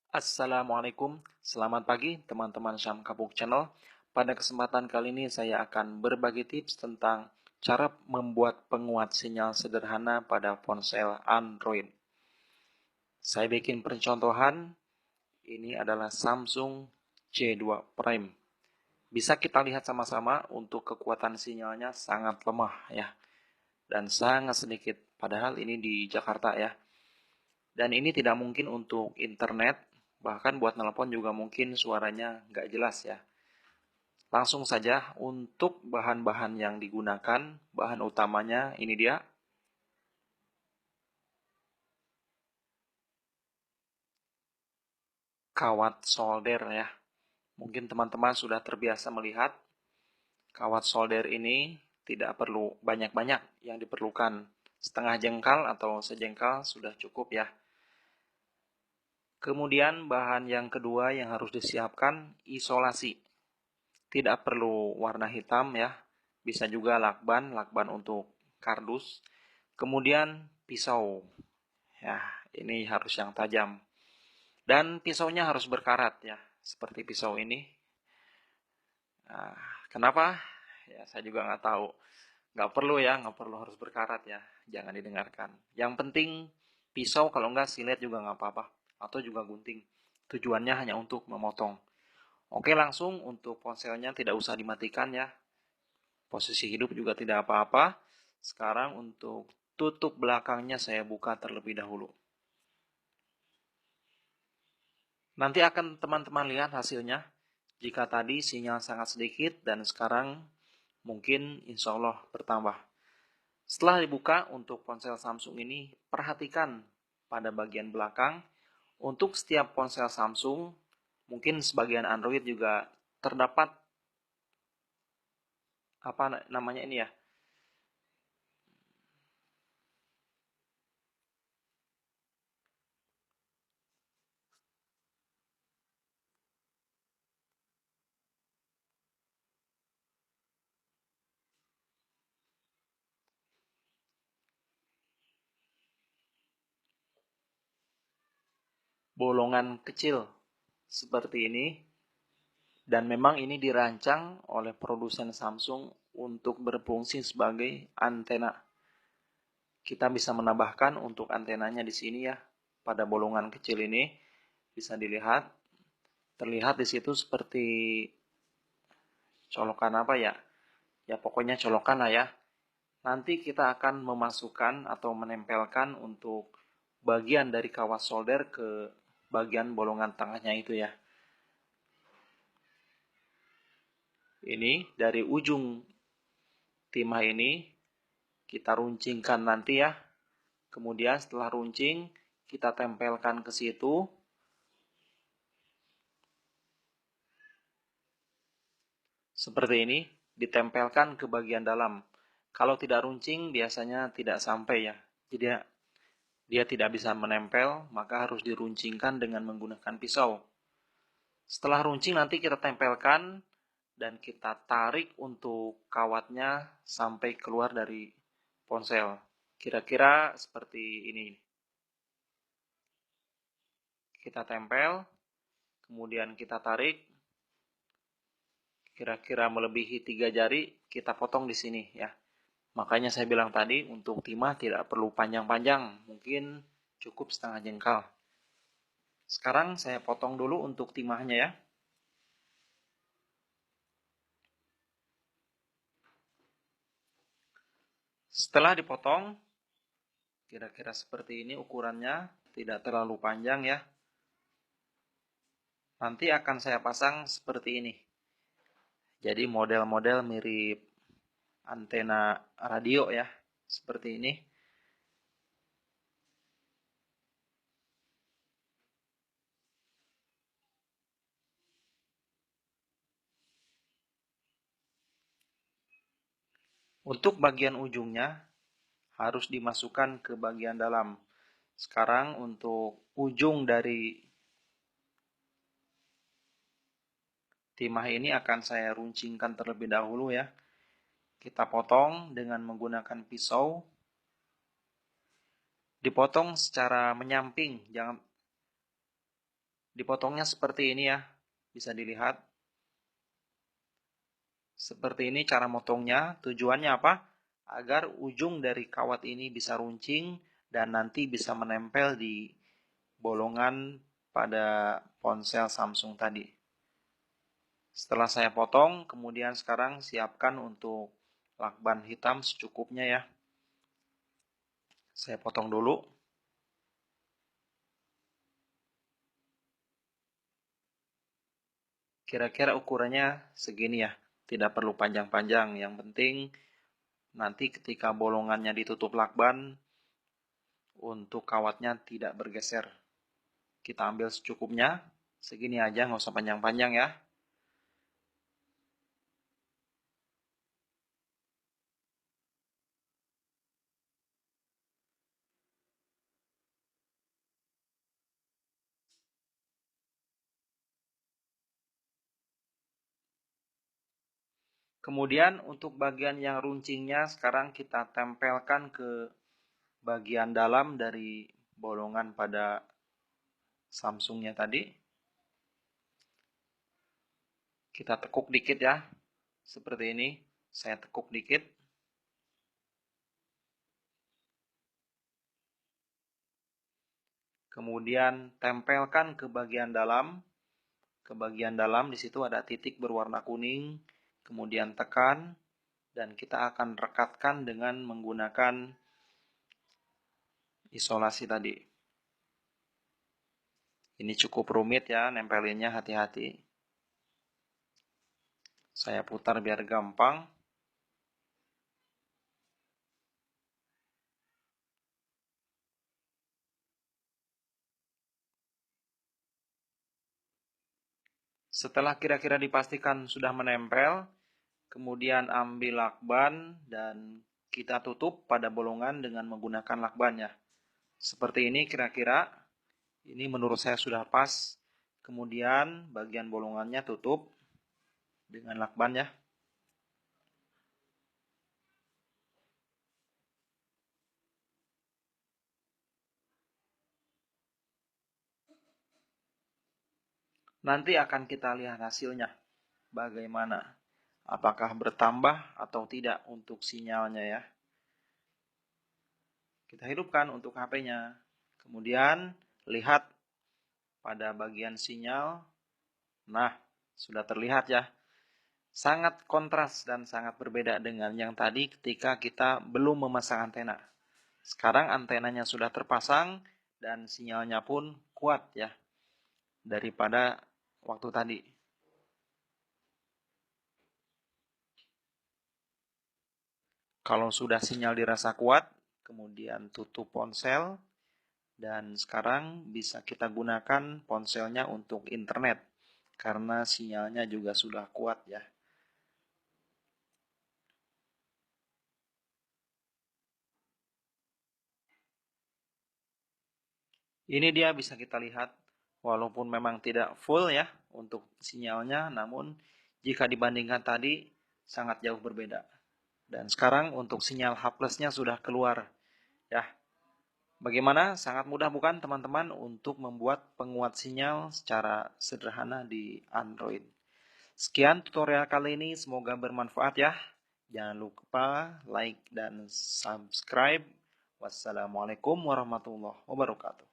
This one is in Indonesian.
Assalamualaikum, selamat pagi teman-teman Syam Kapuk Channel. Pada kesempatan kali ini saya akan berbagi tips tentang cara membuat penguat sinyal sederhana pada ponsel Android. Saya bikin percontohan, ini adalah Samsung J2 Prime. Bisa kita lihat sama-sama untuk kekuatan sinyalnya sangat lemah ya, dan sangat sedikit, padahal ini di Jakarta ya. Dan ini tidak mungkin untuk internet, bahkan buat telepon juga mungkin suaranya nggak jelas ya. Langsung saja untuk bahan-bahan yang digunakan, bahan utamanya ini dia. Kawat solder ya. Mungkin teman-teman sudah terbiasa melihat kawat solder ini tidak perlu banyak-banyak yang diperlukan. Setengah jengkal atau sejengkal sudah cukup ya. Kemudian bahan yang kedua yang harus disiapkan isolasi. Tidak perlu warna hitam ya, bisa juga lakban untuk kardus. Kemudian pisau, ya ini harus yang tajam. Dan pisaunya harus berkarat ya, seperti pisau ini. Nah, kenapa? Ya saya juga nggak tahu. Nggak perlu ya, nggak perlu harus berkarat ya, jangan didengarkan. Yang penting pisau, kalau nggak silet juga nggak apa-apa. Atau juga gunting. Tujuannya hanya untuk memotong. Oke, langsung untuk ponselnya tidak usah dimatikan ya. Posisi hidup juga tidak apa-apa. Sekarang untuk tutup belakangnya saya buka terlebih dahulu. Nanti akan teman-teman lihat hasilnya. Jika tadi sinyal sangat sedikit dan sekarang mungkin insya Allah bertambah. Setelah dibuka untuk ponsel Samsung ini, perhatikan pada bagian belakang. Untuk setiap ponsel Samsung, mungkin sebagian Android juga terdapat apa namanya ini ya, bolongan kecil seperti ini. Dan memang ini dirancang oleh produsen Samsung untuk berfungsi sebagai antena. Kita bisa menambahkan untuk antenanya di sini ya, pada bolongan kecil ini bisa dilihat, terlihat di situ seperti colokan apa ya? Ya pokoknya colokan lah ya. Nanti kita akan memasukkan atau menempelkan untuk bagian dari kawat solder ke bagian bolongan tengahnya itu ya. Ini dari ujung timah ini kita runcingkan nanti ya. Kemudian setelah runcing, kita tempelkan ke situ. Seperti ini, ditempelkan ke bagian dalam. Kalau tidak runcing, biasanya tidak sampai ya. Jadi dia tidak bisa menempel, maka harus diruncingkan dengan menggunakan pisau. Setelah runcing nanti kita tempelkan dan kita tarik untuk kawatnya sampai keluar dari ponsel. Kira-kira seperti ini. Kita tempel, kemudian kita tarik, kira-kira melebihi 3 jari, kita potong di sini ya. Makanya saya bilang tadi untuk timah tidak perlu panjang-panjang, mungkin cukup setengah jengkal. Sekarang saya potong dulu untuk timahnya ya. Setelah dipotong, kira-kira seperti ini ukurannya, tidak terlalu panjang ya. Nanti akan saya pasang seperti ini. Jadi model-model mirip antena radio ya, seperti ini. Untuk bagian ujungnya harus dimasukkan ke bagian dalam. Sekarang untuk ujung dari timah ini akan saya runcingkan terlebih dahulu ya. Kita potong dengan menggunakan pisau. Dipotong secara menyamping, jangan Dipotongnya seperti ini ya, bisa dilihat. Seperti ini cara motongnya. Tujuannya apa? Agar ujung dari kawat ini bisa runcing dan nanti bisa menempel di bolongan pada ponsel Samsung tadi. Setelah saya potong, kemudian sekarang siapkan untuk lakban hitam secukupnya ya. Saya potong dulu. Kira-kira ukurannya segini ya. Tidak perlu panjang-panjang. Yang penting nanti ketika bolongannya ditutup lakban, untuk kawatnya tidak bergeser. Kita ambil secukupnya. Segini aja, nggak usah panjang-panjang ya. Kemudian untuk bagian yang runcingnya sekarang kita tempelkan ke bagian dalam dari bolongan pada Samsungnya tadi. Kita tekuk dikit ya, seperti ini. Saya tekuk dikit. Kemudian tempelkan ke bagian dalam. Ke bagian dalam di situ ada titik berwarna kuning. Kemudian tekan dan kita akan rekatkan dengan menggunakan isolasi tadi. Ini cukup rumit ya, nempelinnya hati-hati. Saya putar biar gampang. Setelah kira-kira dipastikan sudah menempel, kemudian ambil lakban dan kita tutup pada bolongan dengan menggunakan lakbannya. Seperti ini kira-kira, ini menurut saya sudah pas. Kemudian bagian bolongannya tutup dengan lakbannya. Nanti akan kita lihat hasilnya. Bagaimana? Apakah bertambah atau tidak untuk sinyalnya ya. Kita hidupkan untuk HP-nya. Kemudian lihat pada bagian sinyal. Nah, sudah terlihat ya. Sangat kontras dan sangat berbeda dengan yang tadi ketika kita belum memasang antena. Sekarang antenanya sudah terpasang dan sinyalnya pun kuat ya daripada waktu tadi. Kalau sudah sinyal dirasa kuat, kemudian tutup ponsel, dan sekarang bisa kita gunakan ponselnya untuk internet, karena sinyalnya juga sudah kuat ya. Ini dia bisa kita lihat, walaupun memang tidak full ya untuk sinyalnya, namun jika dibandingkan tadi, sangat jauh berbeda. Dan sekarang untuk sinyal H+-nya sudah keluar ya. Bagaimana? Sangat mudah bukan teman-teman untuk membuat penguat sinyal secara sederhana di Android. Sekian tutorial kali ini, semoga bermanfaat ya. Jangan lupa like dan subscribe. Wassalamualaikum warahmatullahi wabarakatuh.